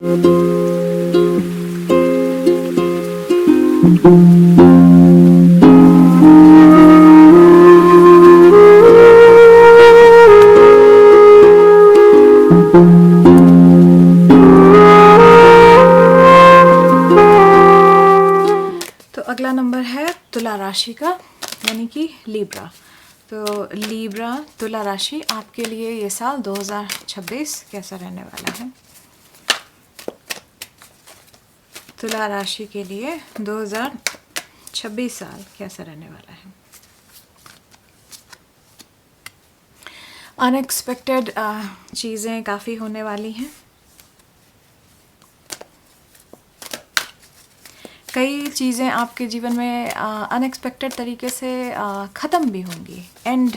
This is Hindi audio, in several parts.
तो अगला नंबर है तुला राशि का, यानी कि लीब्रा। तो लीब्रा तुला राशि, आपके लिए ये साल 2026 कैसा रहने वाला है? तुला राशि के लिए 2026 साल कैसा रहने वाला है? अनएक्सपेक्टेड चीज़ें काफ़ी होने वाली हैं। कई चीज़ें आपके जीवन में अनएक्सपेक्टेड तरीके से ख़त्म भी होंगी, एंड,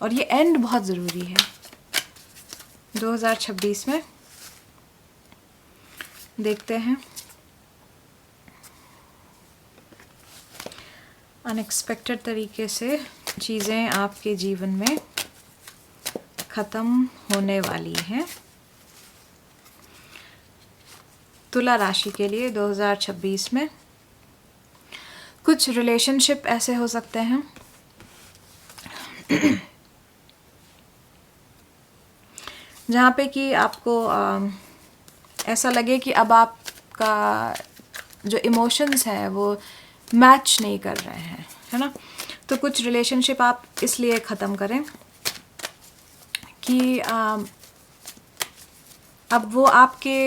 और ये एंड बहुत ज़रूरी है 2026 में। देखते हैं, अनएक्सपेक्टेड तरीके से चीज़ें आपके जीवन में ख़त्म होने वाली हैं तुला राशि के लिए 2026 में। कुछ रिलेशनशिप ऐसे हो सकते हैं जहाँ पे कि आपको ऐसा लगे कि अब आपका जो इमोशंस हैं वो मैच नहीं कर रहे हैं, है ना। तो कुछ रिलेशनशिप आप इसलिए ख़त्म करें कि अब वो आपके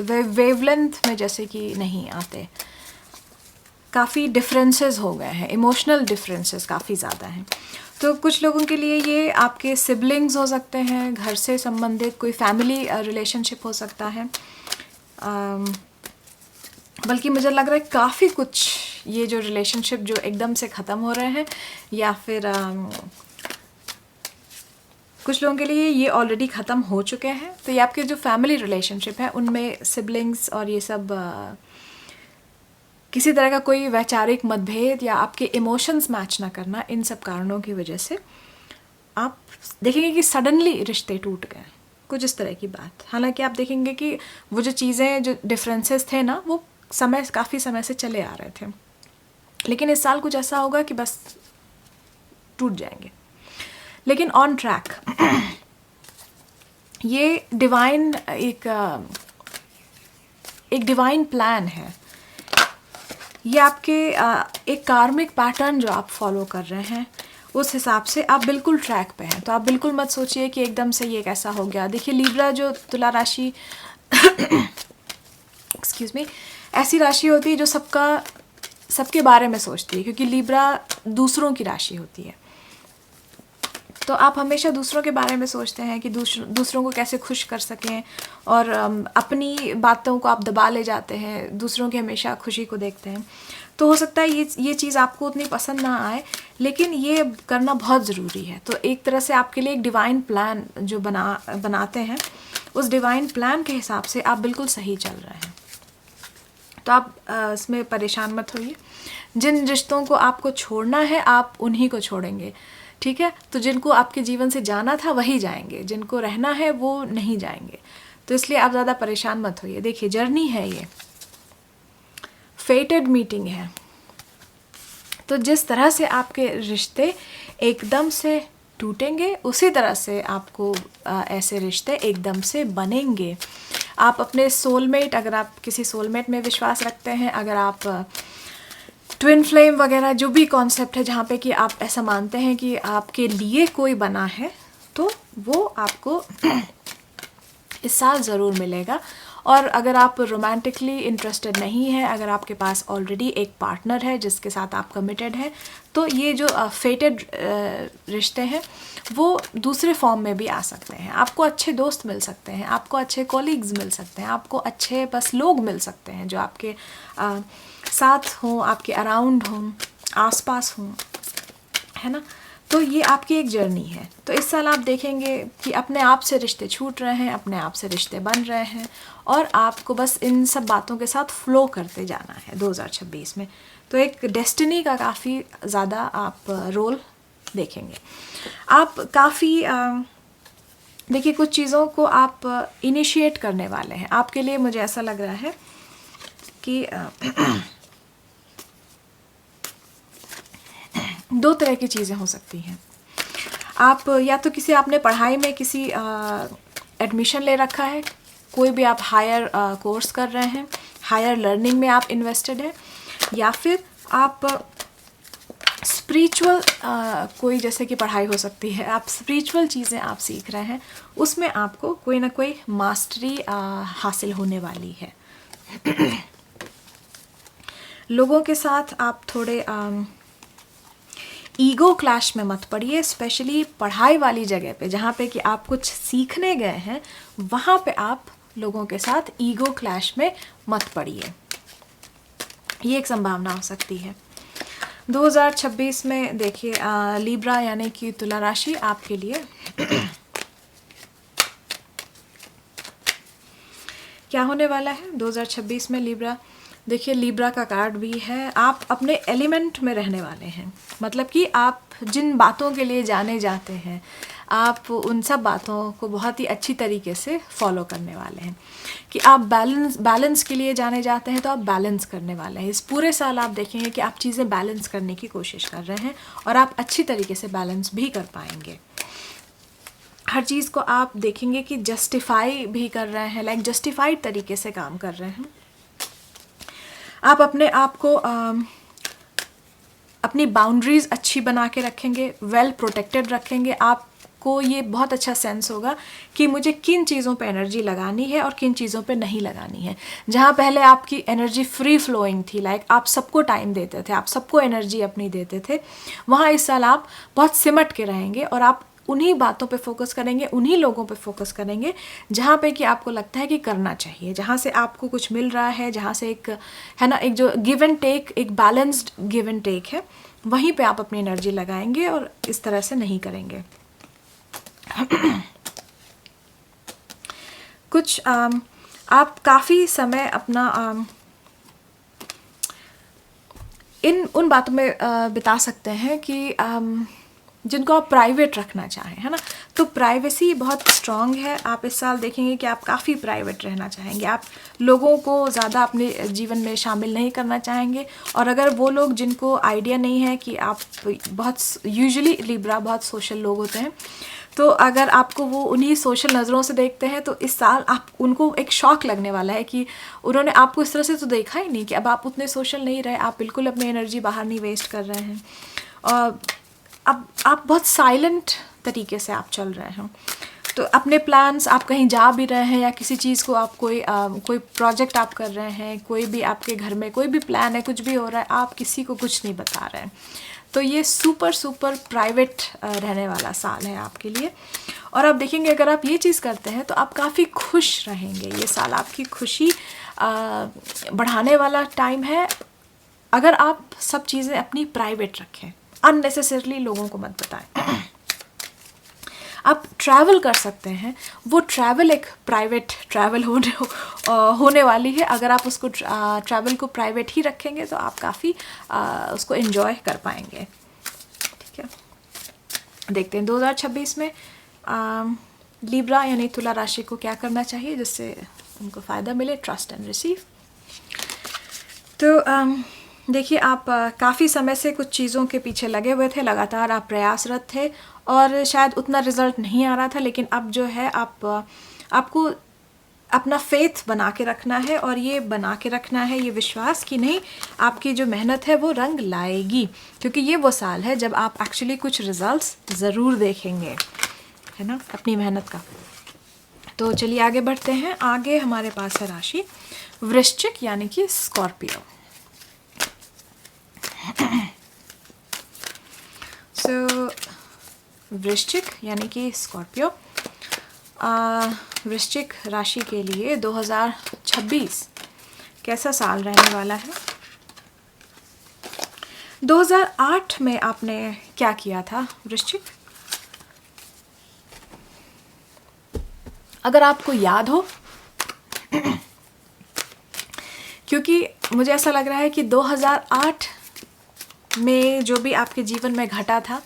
वेवलेंथ में जैसे कि नहीं आते, काफ़ी डिफरेंसेस हो गए हैं, इमोशनल डिफरेंसेस काफ़ी ज़्यादा हैं। तो कुछ लोगों के लिए ये आपके सिबलिंग्स हो सकते हैं, घर से संबंधित कोई फैमिली रिलेशनशिप हो सकता है, बल्कि मुझे लग रहा है काफ़ी कुछ ये जो रिलेशनशिप जो एकदम से ख़त्म हो रहे हैं, या फिर कुछ लोगों के लिए ये ऑलरेडी ख़त्म हो चुके हैं। तो ये आपके जो फैमिली रिलेशनशिप है उनमें सिबलिंग्स और ये सब किसी तरह का कोई वैचारिक मतभेद या आपके इमोशंस मैच ना करना, इन सब कारणों की वजह से आप देखेंगे कि सडनली रिश्ते टूट गए, कुछ इस तरह की बात। हालांकि आप देखेंगे कि वो जो चीज़ें, जो डिफरेंसेस थे ना, वो काफ़ी समय से चले आ रहे थे, लेकिन इस साल कुछ ऐसा होगा कि बस टूट जाएंगे। लेकिन ऑन ट्रैक ये डिवाइन एक डिवाइन प्लान है। ये आपके एक कार्मिक पैटर्न जो आप फॉलो कर रहे हैं, उस हिसाब से आप बिल्कुल ट्रैक पे हैं। तो आप बिल्कुल मत सोचिए कि एकदम से ये कैसा हो गया। देखिए, लीब्रा जो तुला राशि एक्सक्यूज़ मी, ऐसी राशि होती है जो सबके बारे में सोचती है, क्योंकि लीब्रा दूसरों की राशि होती है। तो आप हमेशा दूसरों के बारे में सोचते हैं कि दूसरों को कैसे खुश कर सकें, और अपनी बातों को आप दबा ले जाते हैं, दूसरों की हमेशा खुशी को देखते हैं। तो हो सकता है ये चीज़ आपको उतनी पसंद ना आए, लेकिन ये करना बहुत ज़रूरी है। तो एक तरह से आपके लिए एक डिवाइन प्लान जो बनाते हैं, उस डिवाइन प्लान के हिसाब से आप बिल्कुल सही चल रहे हैं। तो आप इसमें परेशान मत होइए। जिन रिश्तों को आपको छोड़ना है, आप उन्हीं को छोड़ेंगे, ठीक है। तो जिनको आपके जीवन से जाना था वही जाएंगे, जिनको रहना है वो नहीं जाएंगे। तो इसलिए आप ज़्यादा परेशान मत होइए। देखिए, जर्नी है, ये फेटेड मीटिंग है। तो जिस तरह से आपके रिश्ते एकदम से टूटेंगे, उसी तरह से आपको ऐसे रिश्ते एकदम से बनेंगे। आप अपने सोलमेट, अगर आप किसी सोलमेट में विश्वास रखते हैं, अगर आप ट्विन फ्लेम वगैरह जो भी कॉन्सेप्ट है जहाँ पे कि आप ऐसा मानते हैं कि आपके लिए कोई बना है, तो वो आपको इस साल ज़रूर मिलेगा। और अगर आप रोमांटिकली इंटरेस्टेड नहीं है, अगर आपके पास ऑलरेडी एक पार्टनर है जिसके साथ आप कमिटेड हैं, तो ये जो फेटेड रिश्ते हैं वो दूसरे फॉर्म में भी आ सकते हैं। आपको अच्छे दोस्त मिल सकते हैं, आपको अच्छे कॉलीग्स मिल सकते हैं, आपको अच्छे बस लोग मिल सकते हैं जो आपके साथ हों, आपके अराउंड हों, आसपास हों, है ना। तो ये आपकी एक जर्नी है। तो इस साल आप देखेंगे कि अपने आप से रिश्ते छूट रहे हैं, अपने आप से रिश्ते बन रहे हैं, और आपको बस इन सब बातों के साथ फ्लो करते जाना है 2026 में। तो एक डेस्टिनी का काफ़ी ज़्यादा आप रोल देखेंगे। आप काफ़ी देखिए कुछ चीज़ों को आप इनिशिएट करने वाले हैं। आपके लिए मुझे ऐसा लग रहा है कि दो तरह की चीज़ें हो सकती हैं। आप या तो किसी आपने पढ़ाई में किसी एडमिशन ले रखा है, कोई भी आप हायर कोर्स कर रहे हैं, हायर लर्निंग में आप इन्वेस्टेड हैं, या फिर आप स्पिरिचुअल कोई जैसे कि पढ़ाई हो सकती है, आप स्पिरिचुअल चीज़ें आप सीख रहे हैं, उसमें आपको कोई ना कोई मास्टरी हासिल होने वाली है। लोगों के साथ आप थोड़े ईगो क्लैश में मत पड़िए, स्पेशली पढ़ाई वाली जगह पे जहाँ पे कि आप कुछ सीखने गए हैं, वहाँ पे आप लोगों के साथ ईगो क्लैश में मत पड़िए। ये एक संभावना हो सकती है। 2026 में देखिए लिब्रा यानी कि तुला राशि आपके लिए क्या होने वाला है 2026 में लिब्रा। देखिए लिब्रा का कार्ड भी है, आप अपने एलिमेंट में रहने वाले हैं। मतलब कि आप जिन बातों के लिए जाने जाते हैं, आप उन सब बातों को बहुत ही अच्छी तरीके से फॉलो करने वाले हैं। कि आप बैलेंस के लिए जाने जाते हैं तो आप बैलेंस करने वाले हैं। इस पूरे साल आप देखेंगे कि आप चीज़ें बैलेंस करने की कोशिश कर रहे हैं और आप अच्छी तरीके से बैलेंस भी कर पाएंगे। हर चीज़ को आप देखेंगे कि जस्टिफाई भी कर रहे हैं, लाइक जस्टिफाइड तरीके से काम कर रहे हैं। आप अपने आप को अपनी बाउंड्रीज़ अच्छी बना के रखेंगे, वेल प्रोटेक्टेड रखेंगे। आपको ये बहुत अच्छा सेंस होगा कि मुझे किन चीज़ों पे एनर्जी लगानी है और किन चीज़ों पे नहीं लगानी है। जहाँ पहले आपकी एनर्जी फ्री फ्लोइंग थी, लाइक आप सबको टाइम देते थे, आप सबको एनर्जी अपनी देते थे, वहाँ इस साल आप बहुत सिमट के रहेंगे और आप उन्हीं बातों पे फोकस करेंगे, उन्हीं लोगों पे फोकस करेंगे जहाँ पे कि आपको लगता है कि करना चाहिए, जहाँ से आपको कुछ मिल रहा है, जहाँ से एक है ना, एक जो गिव एंड टेक, एक बैलेंस्ड गिव एंड टेक है, वहीं पे आप अपनी एनर्जी लगाएंगे और इस तरह से नहीं करेंगे। कुछ आप काफ़ी समय अपना उन बातों में बिता सकते हैं कि जिनको आप प्राइवेट रखना चाहें, है ना। तो प्राइवेसी बहुत स्ट्रॉन्ग है। आप इस साल देखेंगे कि आप काफ़ी प्राइवेट रहना चाहेंगे, आप लोगों को ज़्यादा अपने जीवन में शामिल नहीं करना चाहेंगे। और अगर वो लोग जिनको आइडिया नहीं है कि आप बहुत, यूजुअली लिब्रा बहुत सोशल लोग होते हैं, तो अगर आपको वो उन्हीं सोशल नज़रों से देखते हैं तो इस साल आप उनको एक शॉक लगने वाला है कि उन्होंने आपको इस तरह से तो देखा ही नहीं, कि अब आप उतने सोशल नहीं रहे, आप बिल्कुल अपनी एनर्जी बाहर नहीं वेस्ट कर रहे हैं, और अब आप बहुत साइलेंट तरीके से आप चल रहे हैं। तो अपने प्लान्स, आप कहीं जा भी रहे हैं या किसी चीज़ को आप कोई प्रोजेक्ट आप कर रहे हैं, कोई भी आपके घर में कोई भी प्लान है, कुछ भी हो रहा है, आप किसी को कुछ नहीं बता रहे हैं। तो ये सुपर प्राइवेट रहने वाला साल है आपके लिए। और आप देखेंगे अगर आप ये चीज़ करते हैं तो आप काफ़ी खुश रहेंगे। ये साल आपकी खुशी बढ़ाने वाला टाइम है, अगर आप सब चीज़ें अपनी प्राइवेट रखें, अननेसेसरली लोगों को मत बताएं। आप ट्रैवल कर सकते हैं, वो ट्रैवल एक प्राइवेट ट्रैवल होने वाली है। अगर आप उसको ट्रैवल को प्राइवेट ही रखेंगे तो आप काफ़ी उसको एंजॉय कर पाएंगे। ठीक है, देखते हैं 2026 में लिब्रा यानी तुला राशि को क्या करना चाहिए जिससे उनको फ़ायदा मिले। Trust and receive. तो देखिए आप काफ़ी समय से कुछ चीज़ों के पीछे लगे हुए थे, लगातार आप प्रयासरत थे और शायद उतना रिज़ल्ट नहीं आ रहा था, लेकिन अब जो है आपको अपना फेथ बना के रखना है, और ये बना के रखना है ये विश्वास कि नहीं, आपकी जो मेहनत है वो रंग लाएगी, क्योंकि ये वो साल है जब आप एक्चुअली कुछ रिजल्ट्स ज़रूर देखेंगे, है ना, अपनी मेहनत का। तो चलिए आगे बढ़ते हैं। आगे हमारे पास है राशि वृश्चिक यानी कि स्कॉर्पियो। सो वृश्चिक यानी कि स्कॉर्पियो, वृश्चिक राशि के लिए 2026 कैसा साल रहने वाला है। 2008 में आपने क्या किया था वृश्चिक? अगर आपको याद हो, क्योंकि मुझे ऐसा लग रहा है कि 2008 में जो भी आपके जीवन में घटा था,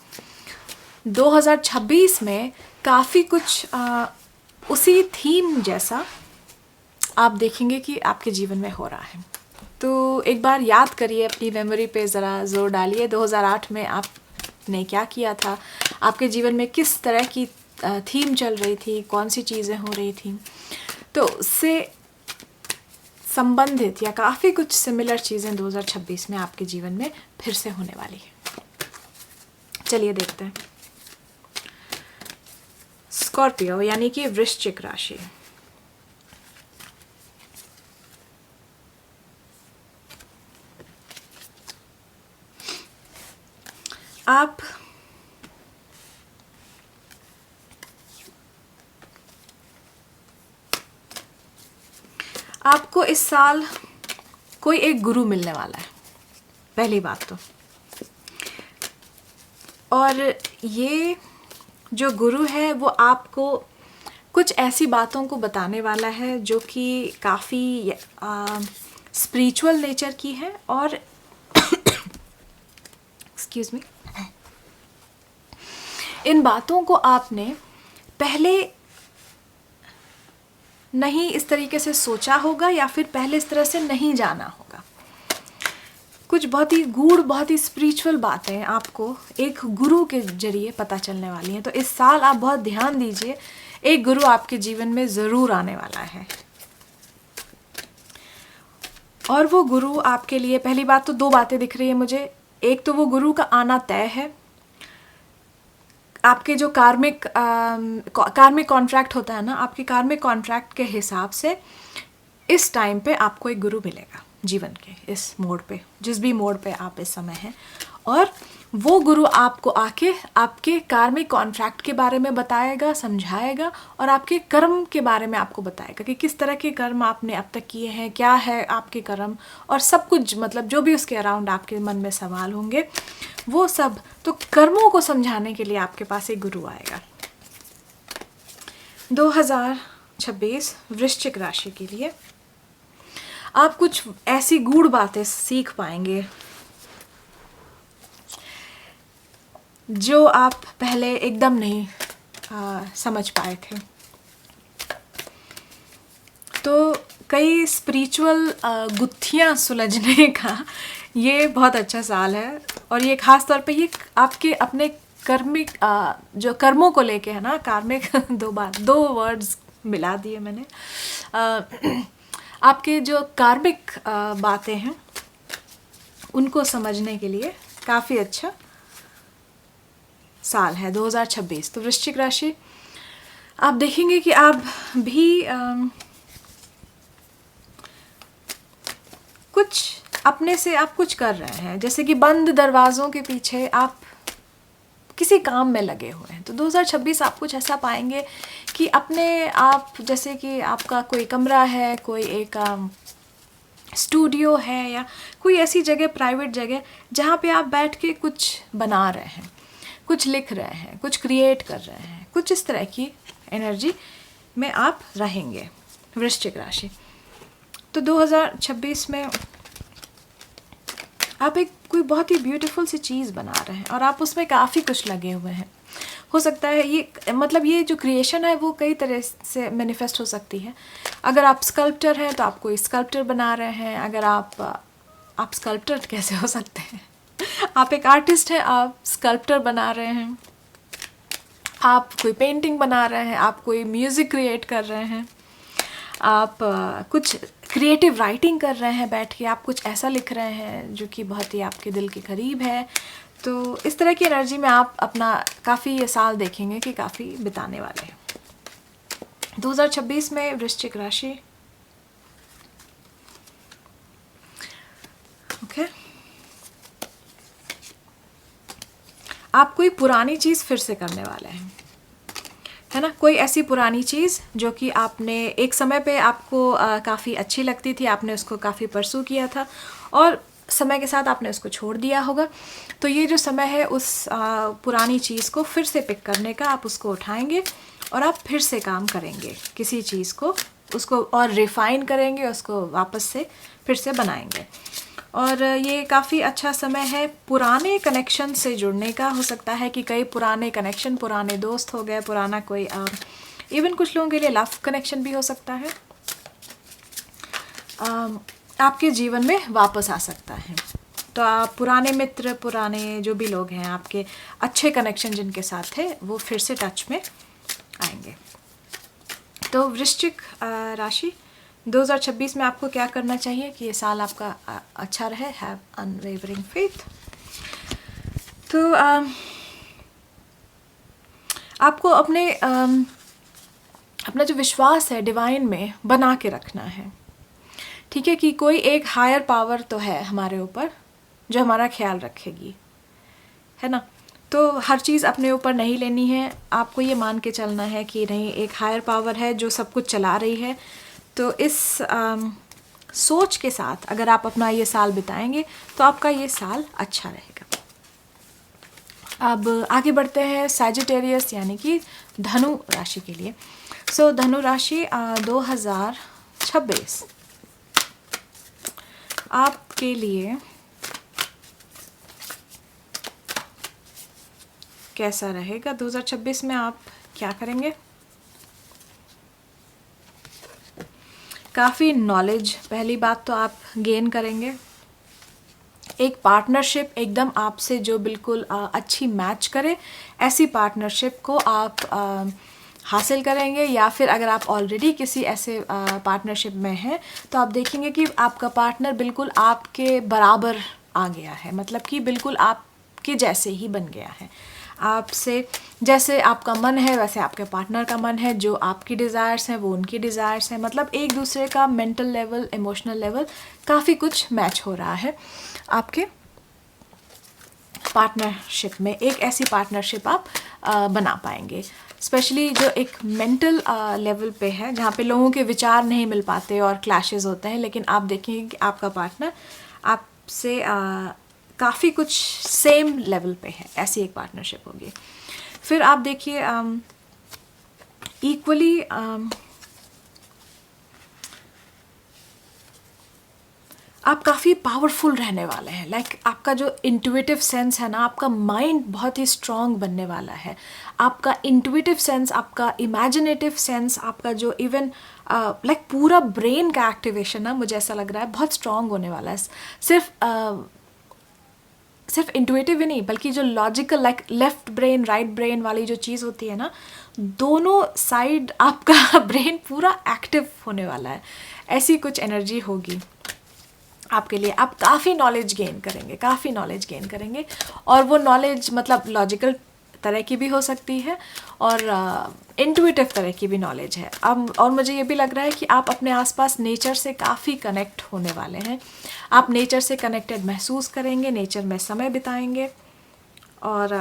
2026 में काफ़ी कुछ उसी थीम जैसा आप देखेंगे कि आपके जीवन में हो रहा है। तो एक बार याद करिए, अपनी मेमोरी पे ज़रा जोर डालिए, 2008 में आपने क्या किया था, आपके जीवन में किस तरह की थीम चल रही थी, कौन सी चीज़ें हो रही थी। तो उससे संबंधित या काफ़ी कुछ सिमिलर चीज़ें 2026 में आपके जीवन में फिर से होने वाली है। चलिए देखते हैं। स्कॉर्पियो यानी कि वृश्चिक राशि। आपको इस साल कोई एक गुरु मिलने वाला है, पहली बात तो। और ये जो गुरु है वो आपको कुछ ऐसी बातों को बताने वाला है जो कि काफ़ी स्पिरिचुअल नेचर की है। और एक्सक्यूज़ मी, इन बातों को आपने पहले नहीं इस तरीके से सोचा होगा या फिर पहले इस तरह से नहीं जाना होगा। कुछ बहुत ही गूढ़, बहुत ही स्पिरिचुअल बातें आपको एक गुरु के जरिए पता चलने वाली हैं। तो इस साल आप बहुत ध्यान दीजिए, एक गुरु आपके जीवन में ज़रूर आने वाला है। और वो गुरु आपके लिए, पहली बात तो दो बातें दिख रही है मुझे। एक तो वो गुरु का आना तय है। आपके जो कार्मिक कॉन्ट्रैक्ट होता है ना, आपके कार्मिक कॉन्ट्रैक्ट के हिसाब से इस टाइम पे आपको एक गुरु मिलेगा जीवन के इस मोड़ पे, जिस भी मोड़ पे आप इस समय हैं। और वो गुरु आपको आके आपके कार्मिक कॉन्ट्रैक्ट के बारे में बताएगा, समझाएगा, और आपके कर्म के बारे में आपको बताएगा कि किस तरह के कर्म आपने अब तक किए हैं, क्या है आपके कर्म, और सब कुछ, मतलब जो भी उसके अराउंड आपके मन में सवाल होंगे वो सब। तो कर्मों को समझाने के लिए आपके पास एक गुरु आएगा। 2026 वृश्चिक राशि के लिए आप कुछ ऐसी गूढ़ बातें सीख पाएंगे जो आप पहले एकदम नहीं समझ पाए थे। तो कई स्पिरिचुअल गुत्थियां सुलझने का ये बहुत अच्छा साल है। और ये खास तौर पे ये आपके अपने कर्मिक जो कर्मों को लेके है ना, कार्मिक दो वर्ड्स मिला दिए मैंने। आपके जो कार्मिक बातें हैं उनको समझने के लिए काफ़ी अच्छा साल है 2026। तो वृश्चिक राशि, आप देखेंगे कि आप भी कुछ अपने से आप कुछ कर रहे हैं, जैसे कि बंद दरवाज़ों के पीछे आप किसी काम में लगे हुए हैं। तो 2026 आप कुछ ऐसा पाएंगे कि अपने आप, जैसे कि आपका कोई कमरा है, कोई एक स्टूडियो है, या कोई ऐसी जगह, प्राइवेट जगह, जहाँ पे आप बैठ के कुछ बना रहे हैं, कुछ लिख रहे हैं, कुछ क्रिएट कर रहे हैं, कुछ इस तरह की एनर्जी में आप रहेंगे वृश्चिक राशि। तो 2026 में आप एक कोई बहुत ही ब्यूटीफुल सी चीज़ बना रहे हैं और आप उसमें काफ़ी कुछ लगे हुए हैं। हो सकता है ये, मतलब ये जो क्रिएशन है वो कई तरह से मैनिफेस्ट हो सकती है। अगर आप स्कल्प्टर हैं तो आप कोई स्कल्प्टर बना रहे हैं। अगर आप स्कल्प्टर कैसे हो सकते हैं आप एक आर्टिस्ट हैं, आप स्कल्प्टर बना रहे हैं, आप कोई पेंटिंग बना रहे हैं, आप कोई म्यूज़िक क्रिएट कर रहे हैं, आप कुछ क्रिएटिव राइटिंग कर रहे हैं बैठ के, आप कुछ ऐसा लिख रहे हैं जो कि बहुत ही आपके दिल के करीब है। तो इस तरह की एनर्जी में आप अपना काफ़ी ये साल देखेंगे कि काफ़ी बिताने वाले हैं 2026 में वृश्चिक राशि। ओके, आप कोई पुरानी चीज़ फिर से करने वाले हैं, है ना। कोई ऐसी पुरानी चीज़ जो कि आपने एक समय पे आपको काफ़ी अच्छी लगती थी, आपने उसको काफ़ी परसू किया था और समय के साथ आपने उसको छोड़ दिया होगा। तो ये जो समय है उस पुरानी चीज़ को फिर से पिक करने का, आप उसको उठाएंगे और आप फिर से काम करेंगे किसी चीज़ को, उसको और रिफ़ाइन करेंगे, उसको वापस से फिर से बनाएंगे। और ये काफ़ी अच्छा समय है पुराने कनेक्शन से जुड़ने का। हो सकता है कि कई पुराने कनेक्शन, पुराने दोस्त हो गए, पुराना कोई इवन कुछ लोगों के लिए लव कनेक्शन भी हो सकता है, आपके जीवन में वापस आ सकता है। तो आप पुराने मित्र, पुराने जो भी लोग हैं आपके अच्छे कनेक्शन जिनके साथ थे, वो फिर से टच में आएंगे। तो वृश्चिक राशि 2026 में आपको क्या करना चाहिए कि ये साल आपका अच्छा रहे। Have unwavering faith. तो आपको अपना जो विश्वास है डिवाइन में बना के रखना है, ठीक है, कि कोई एक हायर पावर तो है हमारे ऊपर जो हमारा ख्याल रखेगी, है ना। तो हर चीज़ अपने ऊपर नहीं लेनी है, आपको ये मान के चलना है कि नहीं, एक हायर पावर है जो सब कुछ चला रही है। तो इस सोच के साथ अगर आप अपना ये साल बिताएंगे तो आपका ये साल अच्छा रहेगा। अब आगे बढ़ते हैं सैजिटेरियस यानी कि धनु राशि के लिए। सो धनु राशि 2026 आपके लिए कैसा रहेगा। 2026 में आप क्या करेंगे? काफ़ी नॉलेज, पहली बात तो आप गेन करेंगे। एक पार्टनरशिप एकदम आपसे जो बिल्कुल अच्छी मैच करे, ऐसी पार्टनरशिप को आप हासिल करेंगे। या फिर अगर आप ऑलरेडी किसी ऐसे पार्टनरशिप में हैं तो आप देखेंगे कि आपका पार्टनर बिल्कुल आपके बराबर आ गया है, मतलब कि बिल्कुल आपके जैसे ही बन गया है। आपसे जैसे आपका मन है वैसे आपके पार्टनर का मन है, जो आपकी डिज़ायर्स हैं वो उनकी डिज़ायर्स हैं, मतलब एक दूसरे का मेंटल लेवल, इमोशनल लेवल काफ़ी कुछ मैच हो रहा है आपके पार्टनरशिप में। एक ऐसी पार्टनरशिप आप बना पाएंगे, स्पेशली जो एक मेंटल लेवल पे है, जहाँ पे लोगों के विचार नहीं मिल पाते और क्लैशेस होते हैं, लेकिन आप देखेंगे कि आपका पार्टनर आपसे काफ़ी कुछ सेम लेवल पे है, ऐसी एक पार्टनरशिप होगी। फिर आप देखिए इक्वली आप काफ़ी पावरफुल रहने वाले हैं। लाइक आपका जो इंट्यूटिव सेंस है ना, आपका माइंड बहुत ही स्ट्रॉन्ग बनने वाला है। आपका इंट्यूटिव सेंस, आपका इमेजिनेटिव सेंस, आपका जो इवन लाइक पूरा ब्रेन का एक्टिवेशन ना, मुझे ऐसा लग रहा है बहुत स्ट्रॉन्ग होने वाला है। सिर्फ इंट्यूटिव ही नहीं, बल्कि जो logical, like left brain right brain वाली जो चीज़ होती है ना, दोनों साइड आपका ब्रेन पूरा एक्टिव होने वाला है। ऐसी कुछ एनर्जी होगी आपके लिए। आप काफ़ी नॉलेज गेन करेंगे, काफ़ी नॉलेज गेन करेंगे। और वो नॉलेज मतलब लॉजिकल तरह की भी हो सकती है और इंट्यूटिव तरह की भी नॉलेज है। अब और मुझे ये भी लग रहा है कि आप अपने आसपास नेचर से काफ़ी कनेक्ट होने वाले हैं। आप नेचर से कनेक्टेड महसूस करेंगे, नेचर में समय बिताएंगे और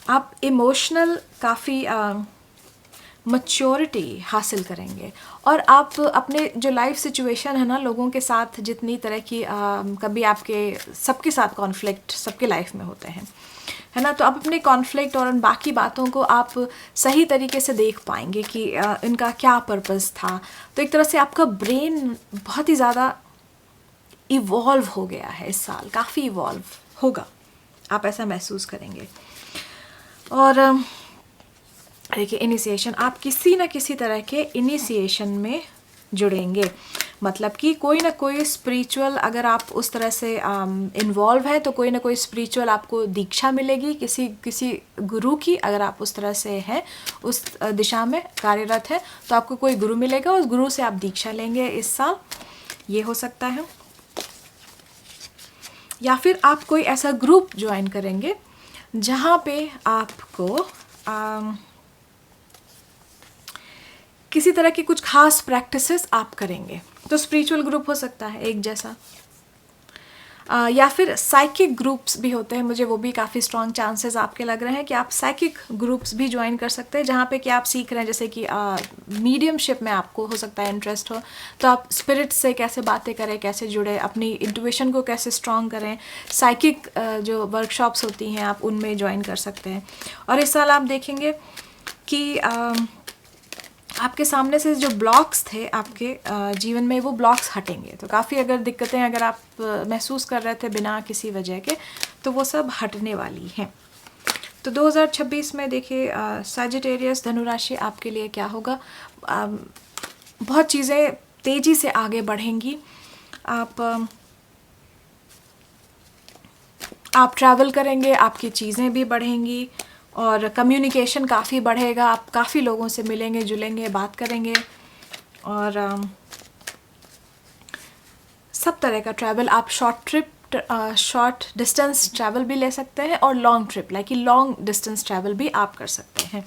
आप इमोशनल काफ़ी मैच्योरिटी हासिल करेंगे। और आप अपने जो लाइफ सिचुएशन है ना, लोगों के साथ जितनी तरह की कभी आपके सबके साथ कॉन्फ्लिक्ट सबके लाइफ में होते हैं, है ना, तो आप अपने कॉन्फ्लिक्ट और उन बाकी बातों को आप सही तरीके से देख पाएंगे कि इनका क्या पर्पस था। तो एक तरह से आपका ब्रेन बहुत ही ज़्यादा इवॉल्व हो गया है इस साल, काफ़ी इवॉल्व होगा, आप ऐसा महसूस करेंगे। और देखिए इनिशिएशन, आप किसी ना किसी तरह के इनिशिएशन में जुड़ेंगे, मतलब कि कोई ना कोई स्पिरिचुअल, अगर आप उस तरह से इन्वॉल्व है तो कोई ना कोई स्पिरिचुअल आपको दीक्षा मिलेगी किसी गुरु की। अगर आप उस तरह से हैं, उस दिशा में कार्यरत है, तो आपको कोई गुरु मिलेगा, उस गुरु से आप दीक्षा लेंगे इस साल, ये हो सकता है। या फिर आप कोई ऐसा ग्रुप ज्वाइन करेंगे जहाँ पे आपको किसी तरह की कुछ खास प्रैक्टिसेस आप करेंगे। तो स्पिरिचुअल ग्रुप हो सकता है एक जैसा, या फिर साइकिक ग्रुप्स भी होते हैं, मुझे वो भी काफ़ी स्ट्रॉन्ग चांसेस आपके लग रहे हैं कि आप साइकिक ग्रुप्स भी ज्वाइन कर सकते हैं, जहाँ पे कि आप सीख रहे हैं, जैसे कि मीडियमशिप में आपको हो सकता है इंटरेस्ट हो, तो आप स्पिरिट से कैसे बातें करें, कैसे जुड़े, अपनी इंट्यूशन को कैसे स्ट्रॉन्ग करें। साइकिक जो वर्कशॉप्स होती हैं आप उनमें ज्वाइन कर सकते हैं। और इस साल आप देखेंगे कि आपके सामने से जो ब्लॉक्स थे आपके जीवन में, वो ब्लॉक्स हटेंगे। तो काफ़ी अगर दिक्कतें अगर आप महसूस कर रहे थे बिना किसी वजह के, तो वो सब हटने वाली हैं। तो 2026 में देखिए सैजिटेरियस धनु राशि आपके लिए क्या होगा। बहुत चीज़ें तेज़ी से आगे बढ़ेंगी। आप ट्रैवल करेंगे, आपकी चीज़ें भी बढ़ेंगी और कम्युनिकेशन काफ़ी बढ़ेगा। आप काफ़ी लोगों से मिलेंगे जुलेंगे, बात करेंगे और सब तरह का ट्रैवल आप शॉर्ट डिस्टेंस ट्रैवल भी ले सकते हैं और long trip like long distance travel भी आप कर सकते हैं।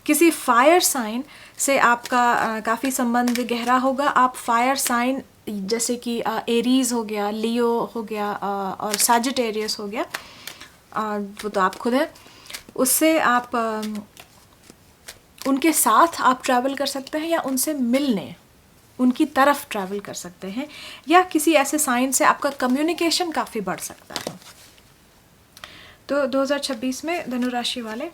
किसी फायर साइन से आपका काफ़ी संबंध गहरा होगा। आप फायर साइन जैसे कि एरीज हो गया, लियो हो गया और सैजिटेरियस हो गया, वो तो आप खुद हैं, उससे आप उनके साथ आप ट्रैवल कर सकते हैं या उनसे मिलने उनकी तरफ ट्रैवल कर सकते हैं, या किसी ऐसे साइन से आपका कम्युनिकेशन काफ़ी बढ़ सकता है। तो 2026 में धनु राशि वाले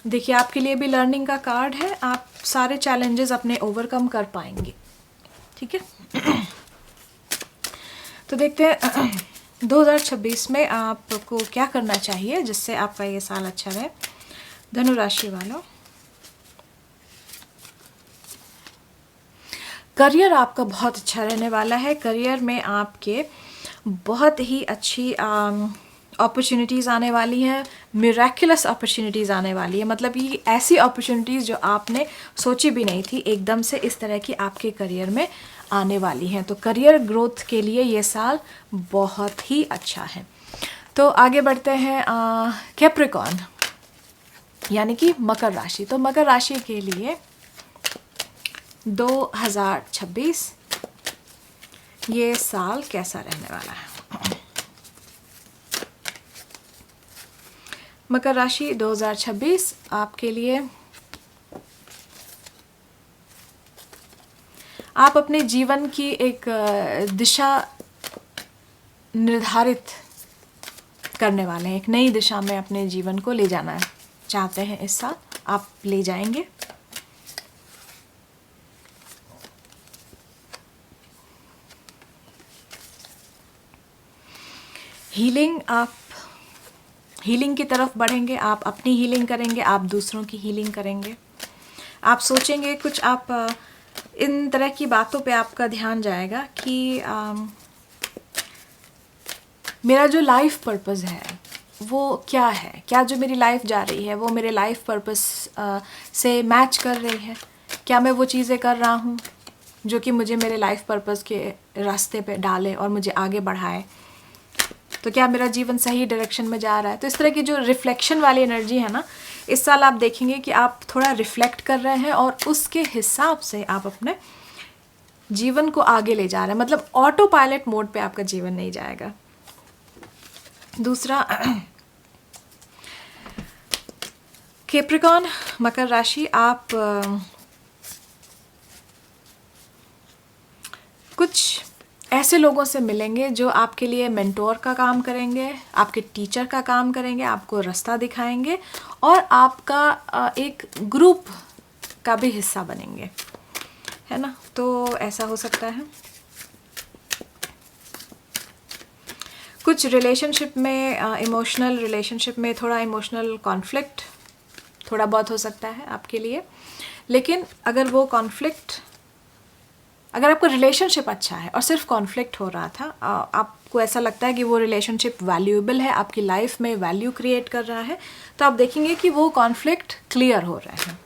देखिए आपके लिए भी लर्निंग का कार्ड है। आप सारे चैलेंजेस अपने ओवरकम कर पाएंगे, ठीक है। तो देखते हैं 2026 में आपको क्या करना चाहिए जिससे आपका ये साल अच्छा रहे। धनु राशि वालों, करियर आपका बहुत अच्छा रहने वाला है। करियर में आपके बहुत ही अच्छी अपॉर्चुनिटीज़ आने वाली हैं, मिरेक्युलस अपॉर्चुनिटीज़ आने वाली है। मतलब ये ऐसी अपॉर्चुनिटीज़ जो आपने सोची भी नहीं थी, एकदम से इस तरह की आपके करियर में आने वाली हैं। तो करियर ग्रोथ के लिए ये साल बहुत ही अच्छा है। तो आगे बढ़ते हैं कैप्रिकॉर्न यानी कि मकर राशि। तो मकर राशि के लिए 2026 ये साल कैसा रहने वाला है। मकर राशि 2026 आपके लिए, आप अपने जीवन की एक दिशा निर्धारित करने वाले हैं। एक नई दिशा में अपने जीवन को ले जाना चाहते हैं। इस साल आप ले जाएंगे। हीलिंग, आप हीलिंग की तरफ बढ़ेंगे। आप अपनी हीलिंग करेंगे, आप दूसरों की हीलिंग करेंगे। आप सोचेंगे कुछ, आप इन तरह की बातों पे आपका ध्यान जाएगा कि मेरा जो लाइफ पर्पस है वो क्या है, क्या जो मेरी लाइफ जा रही है वो मेरे लाइफ पर्पस से मैच कर रही है, क्या मैं वो चीज़ें कर रहा हूँ जो कि मुझे मेरे लाइफ पर्पस के रास्ते पे डाले और मुझे आगे बढ़ाए। तो क्या मेरा जीवन सही डायरेक्शन में जा रहा है। तो इस तरह की जो रिफ्लेक्शन वाली एनर्जी है ना, इस साल आप देखेंगे कि आप थोड़ा रिफ्लेक्ट कर रहे हैं और उसके हिसाब से आप अपने जीवन को आगे ले जा रहे हैं। मतलब ऑटो पायलट मोड पे आपका जीवन नहीं जाएगा। दूसरा कैप्रिकॉर्न मकर राशि, आप कुछ ऐसे लोगों से मिलेंगे जो आपके लिए मेंटोर का काम करेंगे, आपके टीचर का काम करेंगे, आपको रास्ता दिखाएंगे और आपका एक ग्रुप का भी हिस्सा बनेंगे, है ना। तो ऐसा हो सकता है। कुछ रिलेशनशिप में, इमोशनल रिलेशनशिप में थोड़ा इमोशनल कॉन्फ्लिक्ट थोड़ा बहुत हो सकता है आपके लिए। लेकिन अगर वो कॉन्फ्लिक्ट, अगर आपका रिलेशनशिप अच्छा है और सिर्फ कॉन्फ्लिक्ट हो रहा था, आपको ऐसा लगता है कि वो रिलेशनशिप वैल्यूएबल है, आपकी लाइफ में वैल्यू क्रिएट कर रहा है, तो आप देखेंगे कि वो कॉन्फ्लिक्ट क्लियर हो रहे हैं।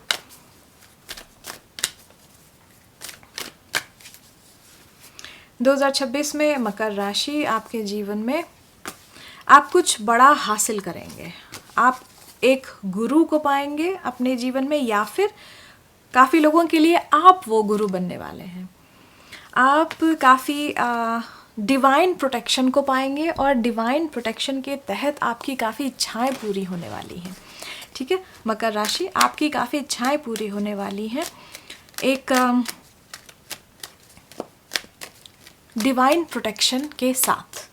– 2026 में मकर राशि आपके जीवन में आप कुछ बड़ा हासिल करेंगे। आप एक गुरु को पाएंगे अपने जीवन में, या फिर काफ़ी लोगों के लिए आप वो गुरु बनने वाले हैं। आप काफ़ी डिवाइन प्रोटेक्शन को पाएंगे और डिवाइन प्रोटेक्शन के तहत आपकी काफ़ी इच्छाएं पूरी होने वाली हैं, ठीक है। मकर राशि, आपकी काफ़ी इच्छाएं पूरी होने वाली हैं एक डिवाइन प्रोटेक्शन के साथ।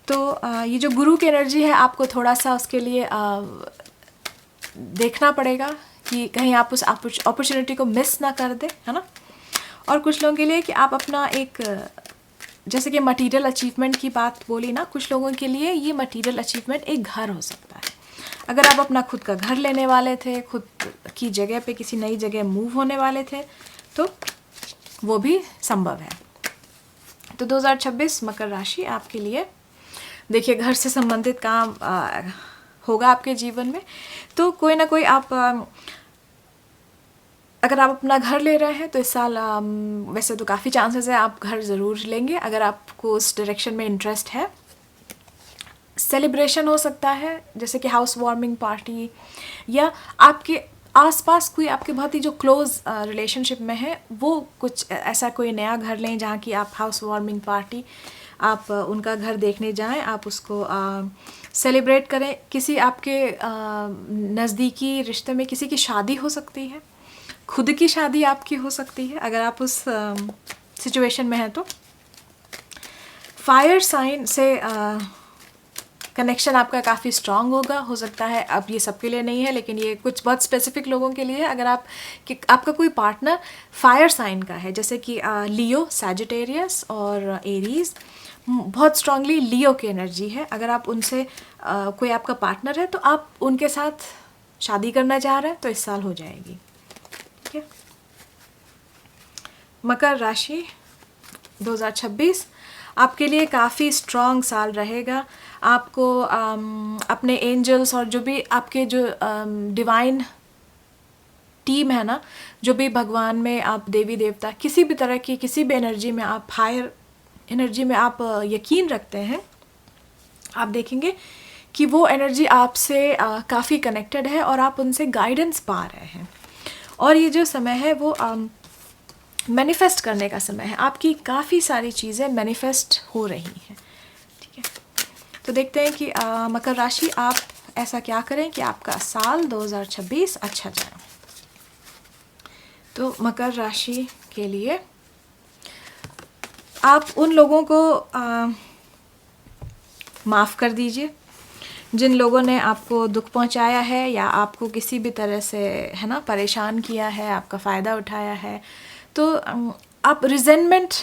तो ये जो गुरु की एनर्जी है, आपको थोड़ा सा उसके लिए देखना पड़ेगा कि कहीं आप उस अपॉर्चुनिटी को मिस ना कर दें, है ना। और कुछ लोगों के लिए कि आप अपना एक, जैसे कि मटेरियल अचीवमेंट की बात बोली ना, कुछ लोगों के लिए ये मटेरियल अचीवमेंट एक घर हो सकता है। अगर आप अपना खुद का घर लेने वाले थे, खुद की जगह पे किसी नई जगह मूव होने वाले थे, तो वो भी संभव है। तो 2026 मकर राशि आपके लिए, देखिए घर से संबंधित काम होगा आपके जीवन में। तो कोई ना कोई आप अगर आप अपना घर ले रहे हैं तो इस साल वैसे तो काफ़ी चांसेस है आप घर ज़रूर लेंगे, अगर आपको उस डायरेक्शन में इंटरेस्ट है। सेलिब्रेशन हो सकता है, जैसे कि हाउस वार्मिंग पार्टी, या आपके आसपास कोई आपके बहुत ही जो क्लोज रिलेशनशिप में है वो कुछ ऐसा कोई नया घर लें जहाँ की आप हाउस वार्मिंग पार्टी, आप उनका घर देखने जाएं, आप उसको सेलिब्रेट करें। किसी आपके नज़दीकी रिश्ते में किसी की शादी हो सकती है, खुद की शादी आपकी हो सकती है अगर आप उस सिचुएशन में हैं तो। फायर साइन से कनेक्शन आपका काफ़ी स्ट्रांग होगा, हो सकता है। अब ये सबके लिए नहीं है, लेकिन ये कुछ बहुत स्पेसिफिक लोगों के लिए है। अगर आप कि आपका कोई पार्टनर फायर साइन का है, जैसे कि लियो, सैजिटेरियस और एरीज, बहुत स्ट्रांगली लियो की एनर्जी है, अगर आप उनसे कोई आपका पार्टनर है तो आप उनके साथ शादी करना चाह रहे हैं तो इस साल हो जाएगी, ठीक है। मकर राशि 2026 आपके लिए काफ़ी स्ट्रॉन्ग साल रहेगा। आपको अपने एंजल्स और जो भी आपके जो डिवाइन टीम है ना, जो भी भगवान में आप देवी देवता किसी भी तरह की किसी भी एनर्जी में आप हायर एनर्जी में आप यकीन रखते हैं, आप देखेंगे कि वो एनर्जी आपसे काफ़ी कनेक्टेड है और आप उनसे गाइडेंस पा रहे हैं। और ये जो समय है वो मैनिफेस्ट करने का समय है, आपकी काफ़ी सारी चीज़ें मैनिफेस्ट हो रही हैं, ठीक है। तो देखते हैं कि मकर राशि आप ऐसा क्या करें कि आपका साल 2026 अच्छा जाए। तो मकर राशि के लिए आप उन लोगों को माफ़ कर दीजिए जिन लोगों ने आपको दुख पहुंचाया है या आपको किसी भी तरह से, है ना, परेशान किया है, आपका फ़ायदा उठाया है। तो आप रिजेंटमेंट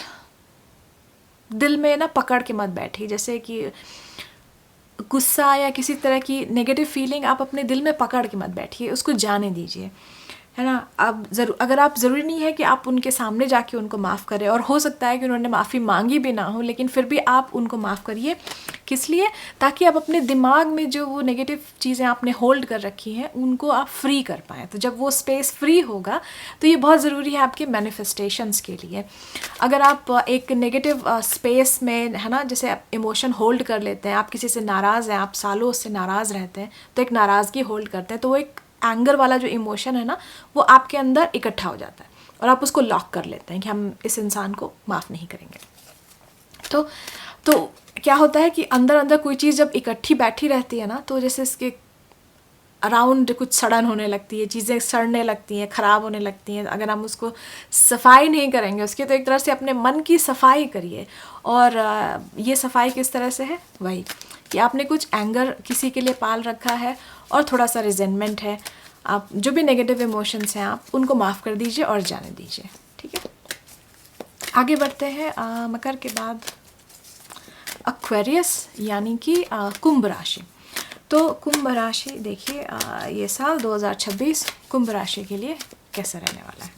दिल में ना पकड़ के मत बैठिए, जैसे कि गुस्सा या किसी तरह की नेगेटिव फीलिंग आप अपने दिल में पकड़ के मत बैठिए, उसको जाने दीजिए, है ना। अब अगर आप ज़रूरी नहीं है कि आप उनके सामने जाके उनको माफ़ करें, और हो सकता है कि उन्होंने माफ़ी मांगी भी ना हो, लेकिन फिर भी आप उनको माफ़ करिए। किस लिए? ताकि आप अपने दिमाग में जो वो नेगेटिव चीज़ें आपने होल्ड कर रखी हैं उनको आप फ्री कर पाएँ। तो जब वो स्पेस फ्री होगा तो ये बहुत ज़रूरी है आपके मैनिफेस्टेशंस के लिए। अगर आप एक नेगेटिव स्पेस में, है ना, जैसे आप इमोशन होल्ड कर लेते हैं, आप किसी से नाराज़ हैं, आप सालों उससे नाराज़ रहते हैं, तो एक नाराज़गी होल्ड करते हैं, तो वो एक एंगर वाला जो इमोशन है ना वो आपके अंदर इकट्ठा हो जाता है और आप उसको लॉक कर लेते हैं कि हम इस इंसान को माफ़ नहीं करेंगे। तो क्या होता है कि अंदर अंदर कोई चीज़ जब इकट्ठी बैठी रहती है ना, तो जैसे इसके अराउंड कुछ सड़न होने लगती है, चीज़ें सड़ने लगती हैं, ख़राब होने लगती हैं। अगर हम उसको सफाई नहीं करेंगे उसकी, तो एक तरह से अपने मन की सफाई करिए। और ये सफाई किस तरह से है? वही कि आपने कुछ एंगर किसी के लिए पाल रखा है और थोड़ा सा रिजेंटमेंट है, आप जो भी नेगेटिव इमोशंस हैं आप उनको माफ़ कर दीजिए और जाने दीजिए, ठीक है। आगे बढ़ते हैं। मकर के बाद एक्वेरियस यानी कि कुंभ राशि। तो कुंभ राशि देखिए ये साल 2026 कुंभ राशि के लिए कैसा रहने वाला है।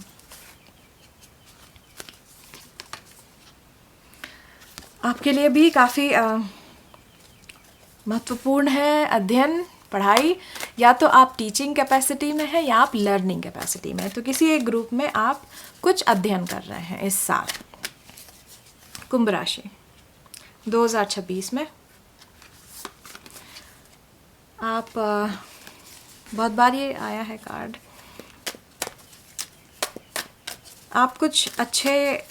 आपके लिए भी काफ़ी महत्वपूर्ण है अध्ययन, पढ़ाई। या तो आप टीचिंग कैपेसिटी में है या आप लर्निंग कैपेसिटी में है, तो किसी एक ग्रुप में आप कुछ अध्ययन कर रहे हैं इस साल। कुंभ राशि 2026 में आप बहुत बार ये आया है कार्ड, आप कुछ अच्छे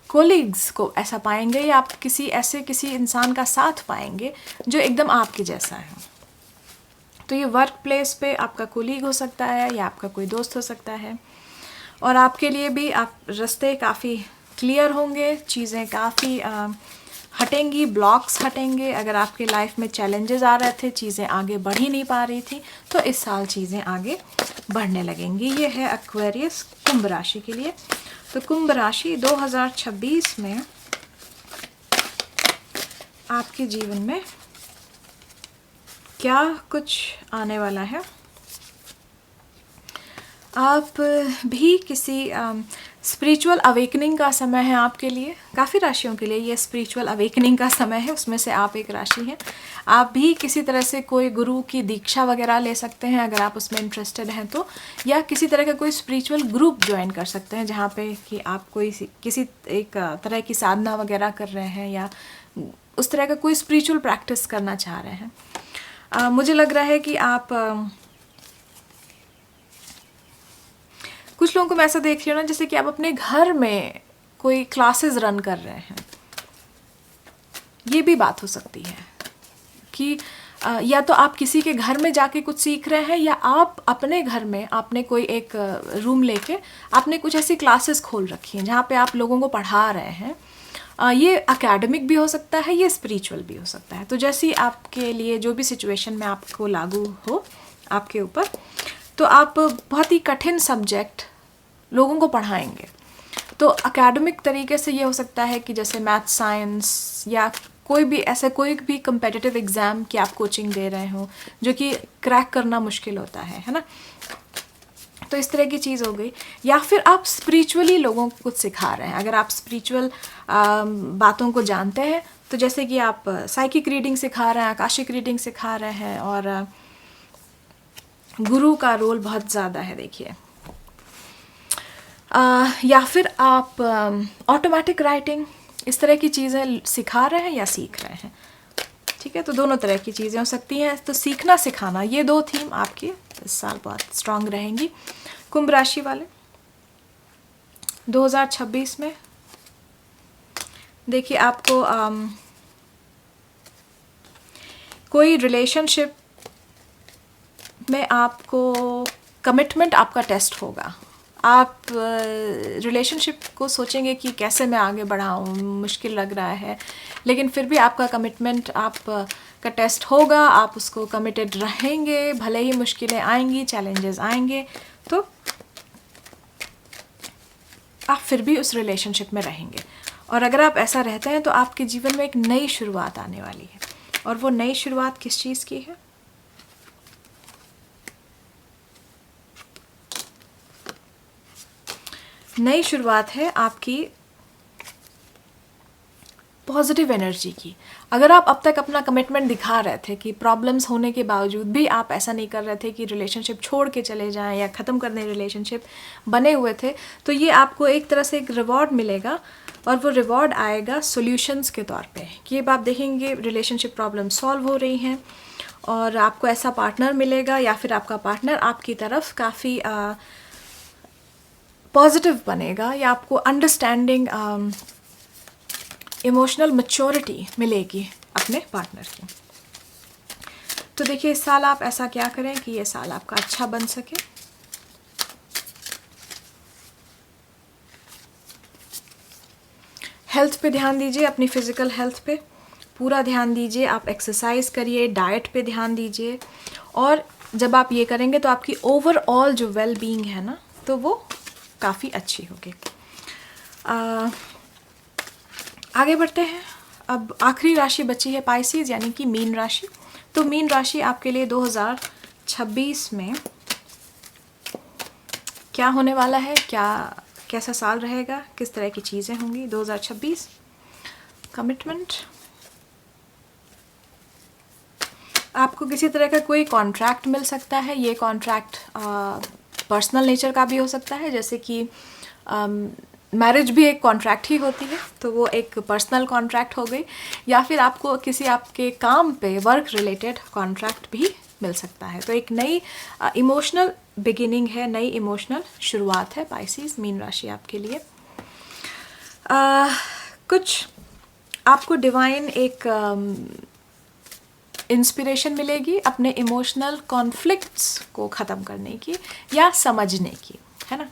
कोलीग्स को ऐसा पाएंगे या आप किसी इंसान का साथ पाएंगे जो एकदम आपके जैसा है। तो ये वर्क प्लेस पे आपका कोलीग हो सकता है या आपका कोई दोस्त हो सकता है, और आपके लिए भी आप रास्ते काफ़ी क्लियर होंगे, चीज़ें काफ़ी हटेंगी, ब्लॉक्स हटेंगे। अगर आपके लाइफ में चैलेंजेस आ रहे थे, चीज़ें आगे बढ़ ही नहीं पा रही थी, तो इस साल चीज़ें आगे बढ़ने लगेंगी। ये है एक्वेरियस, कुंभ राशि के लिए। तो कुंभ राशि 2026 में आपके जीवन में क्या कुछ आने वाला है। आप भी किसी स्पिरिचुअल अवेकनिंग का समय है आपके लिए। काफ़ी राशियों के लिए ये स्पिरिचुअल अवेकनिंग का समय है, उसमें से आप एक राशि हैं। आप भी किसी तरह से कोई गुरु की दीक्षा वगैरह ले सकते हैं अगर आप उसमें इंटरेस्टेड हैं तो, या किसी तरह का कोई स्पिरिचुअल ग्रुप ज्वाइन कर सकते हैं जहाँ पे कि आप कोई किसी एक तरह की साधना वगैरह कर रहे हैं या उस तरह का कोई स्पिरिचुअल प्रैक्टिस करना चाह रहे हैं। मुझे लग रहा है कि आप कुछ लोगों को मैं ऐसा देख रही हूँ ना, जैसे कि आप अपने घर में कोई क्लासेस रन कर रहे हैं। ये भी बात हो सकती है कि या तो आप किसी के घर में जाके कुछ सीख रहे हैं, या आप अपने घर में आपने कोई एक रूम लेके आपने कुछ ऐसी क्लासेस खोल रखी हैं जहाँ पे आप लोगों को पढ़ा रहे हैं। ये एकेडमिक भी हो सकता है, ये स्पिरिचुअल भी हो सकता है। तो जैसी आपके लिए जो भी सिचुएशन में आपको लागू हो आपके ऊपर, तो आप बहुत ही कठिन सब्जेक्ट लोगों को पढ़ाएंगे। तो एकेडमिक तरीके से ये हो सकता है कि जैसे मैथ, साइंस, या कोई भी ऐसा कोई भी कम्पिटिटिव एग्ज़ाम की आप कोचिंग दे रहे हो जो कि क्रैक करना मुश्किल होता है ना। तो इस तरह की चीज़ हो गई। या फिर आप स्पिरिचुअली लोगों को कुछ सिखा रहे हैं। अगर आप स्पिरिचुअल बातों को जानते हैं, तो जैसे कि आप साइकिक रीडिंग सिखा रहे हैं, आकाशिक रीडिंग सिखा रहे हैं, और गुरु का रोल बहुत ज़्यादा है देखिए। या फिर आप ऑटोमेटिक राइटिंग, इस तरह की चीज़ें सिखा रहे हैं या सीख रहे हैं। ठीक है, तो दोनों तरह की चीज़ें हो सकती हैं। तो सीखना सिखाना, ये दो थीम आपकी इस साल बहुत स्ट्रांग रहेंगी। कुंभ राशि वाले 2026 में देखिए, आपको कोई रिलेशनशिप में आपको कमिटमेंट आपका टेस्ट होगा। आप रिलेशनशिप को सोचेंगे कि कैसे मैं आगे बढ़ाऊँ, मुश्किल लग रहा है, लेकिन फिर भी आपका कमिटमेंट आप का टेस्ट होगा। आप उसको कमिटेड रहेंगे, भले ही मुश्किलें आएंगी, चैलेंजेस आएंगे, तो आप फिर भी उस रिलेशनशिप में रहेंगे। और अगर आप ऐसा रहते हैं तो आपके जीवन में एक नई शुरुआत आने वाली है। और वो नई शुरुआत किस चीज़ की है? नई शुरुआत है आपकी पॉजिटिव एनर्जी की। अगर आप अब तक अपना कमिटमेंट दिखा रहे थे कि प्रॉब्लम्स होने के बावजूद भी आप ऐसा नहीं कर रहे थे कि रिलेशनशिप छोड़ के चले जाएं या ख़त्म करने रिलेशनशिप बने हुए थे, तो ये आपको एक तरह से एक रिवॉर्ड मिलेगा। और वो रिवॉर्ड आएगा सॉल्यूशंस के तौर पे कि अब आप देखेंगे रिलेशनशिप प्रॉब्लम सॉल्व हो रही हैं और आपको ऐसा पार्टनर मिलेगा, या फिर आपका पार्टनर आपकी तरफ काफ़ी पॉजिटिव बनेगा, या आपको अंडरस्टैंडिंग इमोशनल मैच्योरिटी मिलेगी अपने पार्टनर की। तो देखिए, इस साल आप ऐसा क्या करें कि ये साल आपका अच्छा बन सके। हेल्थ पे ध्यान दीजिए, अपनी फिज़िकल हेल्थ पे पूरा ध्यान दीजिए। आप एक्सरसाइज करिए, डाइट पे ध्यान दीजिए, और जब आप ये करेंगे तो आपकी ओवरऑल जो वेल बीइंग है ना, तो वो काफ़ी अच्छी होगी। आगे बढ़ते हैं। अब आखिरी राशि बची है पाइसेस, यानी कि मीन राशि। तो मीन राशि आपके लिए 2026 में क्या होने वाला है, कैसा साल रहेगा, किस तरह की चीज़ें होंगी 2026। कमिटमेंट, आपको किसी तरह का कोई कॉन्ट्रैक्ट मिल सकता है। ये कॉन्ट्रैक्ट पर्सनल नेचर का भी हो सकता है, जैसे कि मैरिज भी एक कॉन्ट्रैक्ट ही होती है, तो वो एक पर्सनल कॉन्ट्रैक्ट हो गई। या फिर आपको किसी आपके काम पे वर्क रिलेटेड कॉन्ट्रैक्ट भी मिल सकता है। तो एक नई इमोशनल बिगिनिंग है, नई इमोशनल शुरुआत है पाइसेस, मीन राशि आपके लिए। कुछ आपको डिवाइन एक इंस्पिरेशन मिलेगी अपने इमोशनल कॉन्फ्लिक्ट्स को ख़त्म करने की या समझने की, है ना।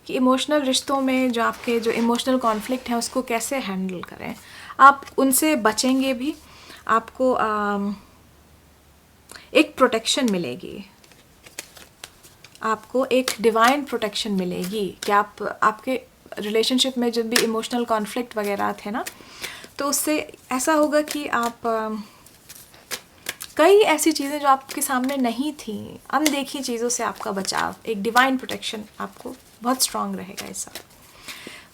कि इमोशनल रिश्तों में जो आपके जो इमोशनल कॉन्फ्लिक्ट है उसको कैसे हैंडल करें। आप उनसे बचेंगे भी, आपको एक प्रोटेक्शन मिलेगी, आपको एक डिवाइन प्रोटेक्शन मिलेगी कि आप आपके रिलेशनशिप में जब भी इमोशनल कॉन्फ्लिक्ट वगैरह थे ना, तो उससे ऐसा होगा कि आप कई ऐसी चीज़ें जो आपके सामने नहीं थी, अनदेखी चीज़ों से आपका बचाव, एक डिवाइन प्रोटेक्शन आपको बहुत स्ट्रांग रहेगा इस साल।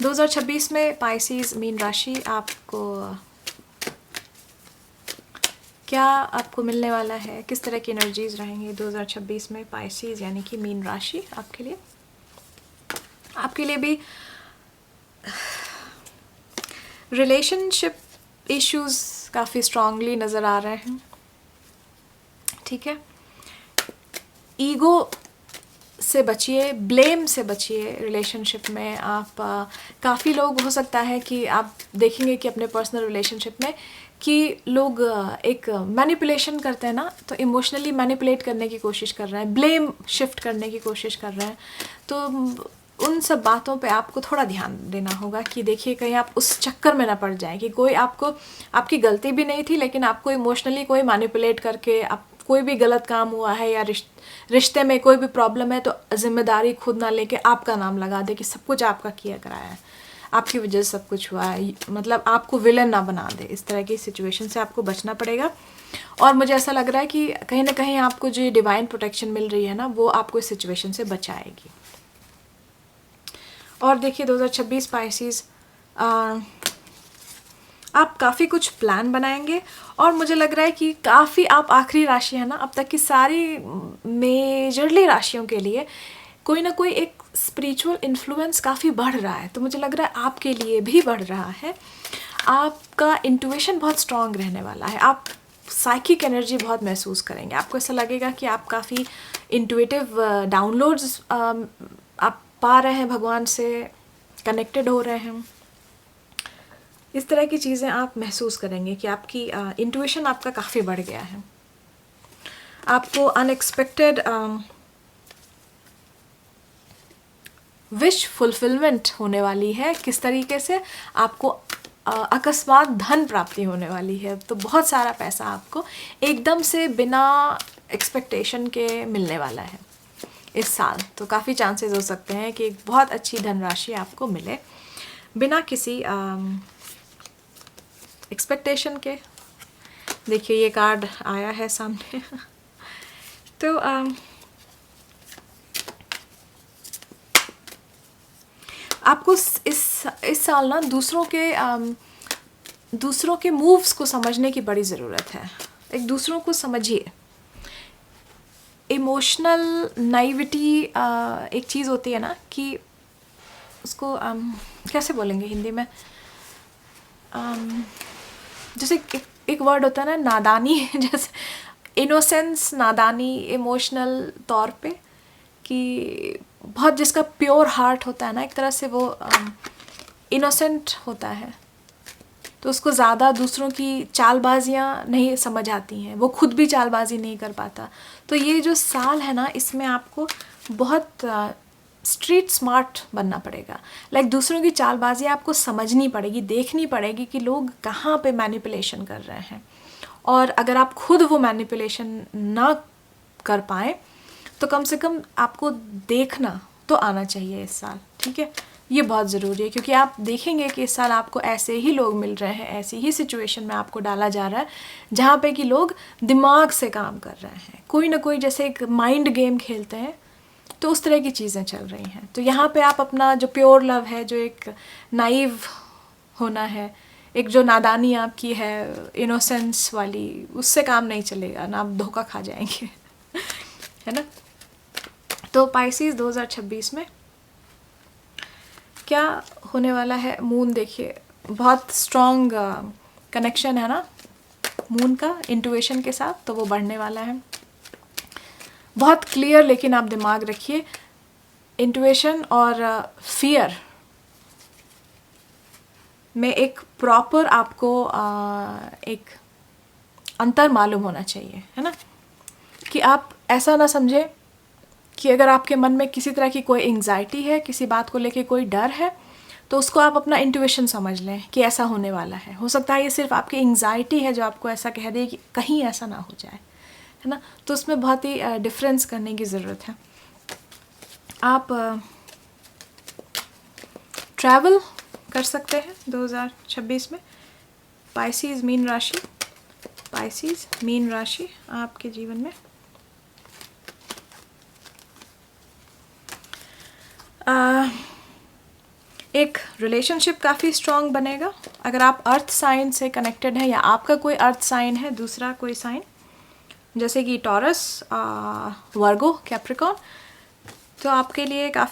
2026 में पाइसेस मीन राशि आपको क्या आपको मिलने वाला है, किस तरह की एनर्जीज रहेंगी 2026 में पाइसेस यानी कि मीन राशि आपके लिए। आपके लिए भी रिलेशनशिप इश्यूज काफ़ी स्ट्रांगली नज़र आ रहे हैं, ठीक है। ईगो से बचिए, ब्लेम से बचिए रिलेशनशिप में। आप काफ़ी लोग हो सकता है कि आप देखेंगे कि अपने पर्सनल रिलेशनशिप में कि लोग एक मैनिपुलेशन करते हैं ना, तो इमोशनली मैनिपुलेट करने की कोशिश कर रहे हैं, ब्लेम शिफ्ट करने की कोशिश कर रहे हैं। तो उन सब बातों पे आपको थोड़ा ध्यान देना होगा कि देखिए कहीं आप उस चक्कर में ना पड़ जाएं कि कोई आपको, आपकी गलती भी नहीं थी लेकिन आपको इमोशनली कोई मैनिपुलेट करके, आप कोई भी गलत काम हुआ है या रिश्ते में कोई भी प्रॉब्लम है तो जिम्मेदारी खुद ना लेके आपका नाम लगा दे कि सब कुछ आपका किया कराया है, आपकी वजह से सब कुछ हुआ है, मतलब आपको विलन ना बना दे। इस तरह की सिचुएशन से आपको बचना पड़ेगा। और मुझे ऐसा लग रहा है कि कहीं ना कहीं आपको जो डिवाइन प्रोटेक्शन मिल रही है ना, वो आपको इस सिचुएशन से बचाएगी। और देखिए 2026 पाइसेस, आप काफ़ी कुछ प्लान बनाएंगे और मुझे लग रहा है कि काफ़ी आप आखिरी राशि है ना, अब तक की सारी मेजरली राशियों के लिए कोई ना कोई एक स्पिरिचुअल इन्फ्लुएंस काफ़ी बढ़ रहा है। तो मुझे लग रहा है आपके लिए भी बढ़ रहा है। आपका इंट्यूशन बहुत स्ट्रांग रहने वाला है, आप साइकिक एनर्जी बहुत महसूस करेंगे। आपको ऐसा लगेगा कि आप काफ़ी इंट्यूटिव डाउनलोड्स आप पा रहे हैं, भगवान से कनेक्टेड हो रहे हैं। इस तरह की चीज़ें आप महसूस करेंगे कि आपकी इंट्यूशन आपका काफ़ी बढ़ गया है। आपको अनएक्सपेक्टेड विश फुलफिलमेंट होने वाली है। किस तरीके से? आपको अकस्मात धन प्राप्ति होने वाली है। तो बहुत सारा पैसा आपको एकदम से बिना एक्सपेक्टेशन के मिलने वाला है इस साल। तो काफ़ी चांसेस हो सकते हैं कि एक बहुत अच्छी धनराशि आपको मिले बिना किसी एक्सपेक्टेशन के। देखिए ये कार्ड आया है सामने तो आपको इस साल ना दूसरों के मूव्स को समझने की बड़ी ज़रूरत है। एक दूसरों को समझिए। इमोशनल नाइविटी एक चीज़ होती है ना कि उसको कैसे बोलेंगे हिंदी में, जैसे एक वर्ड होता है ना नादानी जैसे इनोसेंस, नादानी इमोशनल तौर पे, कि बहुत जिसका प्योर हार्ट होता है ना, एक तरह से वो इनोसेंट होता है, तो उसको ज़्यादा दूसरों की चालबाजियाँ नहीं समझ आती हैं, वो खुद भी चालबाजी नहीं कर पाता। तो ये जो साल है ना, इसमें आपको बहुत स्ट्रीट स्मार्ट बनना पड़ेगा। लाइक दूसरों की चालबाजी आपको समझनी पड़ेगी, देखनी पड़ेगी कि लोग कहाँ पे मैनिपुलेशन कर रहे हैं। और अगर आप खुद वो मैनिपुलेशन ना कर पाएँ तो कम से कम आपको देखना तो आना चाहिए इस साल, ठीक है। ये बहुत ज़रूरी है क्योंकि आप देखेंगे कि इस साल आपको ऐसे ही लोग मिल रहे हैं, ऐसी ही सिचुएशन में आपको डाला जा रहा है जहाँ पे कि लोग दिमाग से काम कर रहे हैं, कोई ना कोई जैसे एक माइंड गेम खेलते हैं, तो उस तरह की चीज़ें चल रही हैं। तो यहाँ पे आप अपना जो प्योर लव है, जो एक नाइव होना है, एक जो नादानी आपकी है इनोसेंस वाली, उससे काम नहीं चलेगा ना, आप धोखा खा जाएंगे है ना। तो पाइसेस 2026 में क्या होने वाला है? मून देखिए बहुत स्ट्रॉन्ग कनेक्शन है ना मून का इंट्यूशन के साथ, तो वो बढ़ने वाला है बहुत क्लियर। लेकिन आप दिमाग रखिए, इंट्यूशन और फियर में एक प्रॉपर आपको एक अंतर मालूम होना चाहिए, है ना। कि आप ऐसा ना समझे कि अगर आपके मन में किसी तरह की कोई एंग्जाइटी है, किसी बात को लेके कोई डर है, तो उसको आप अपना इंट्यूशन समझ लें कि ऐसा होने वाला है। हो सकता है ये सिर्फ आपकी एंग्जाइटी है जो आपको ऐसा कह दे कि कहीं ऐसा ना हो जाए, है ना। तो उसमें बहुत ही डिफरेंस करने की ज़रूरत है। आप ट्रैवल कर सकते हैं 2026 में। पाइसेस मीन राशि, पाइसेस मीन राशि आपके जीवन में एक रिलेशनशिप काफ़ी स्ट्रॉन्ग बनेगा। अगर आप अर्थ साइन से कनेक्टेड हैं या आपका कोई अर्थ साइन है, दूसरा कोई साइन जैसे कि टॉरस, वर्गो, कैप्रिकॉर्न, तो आपके लिए काफ़ी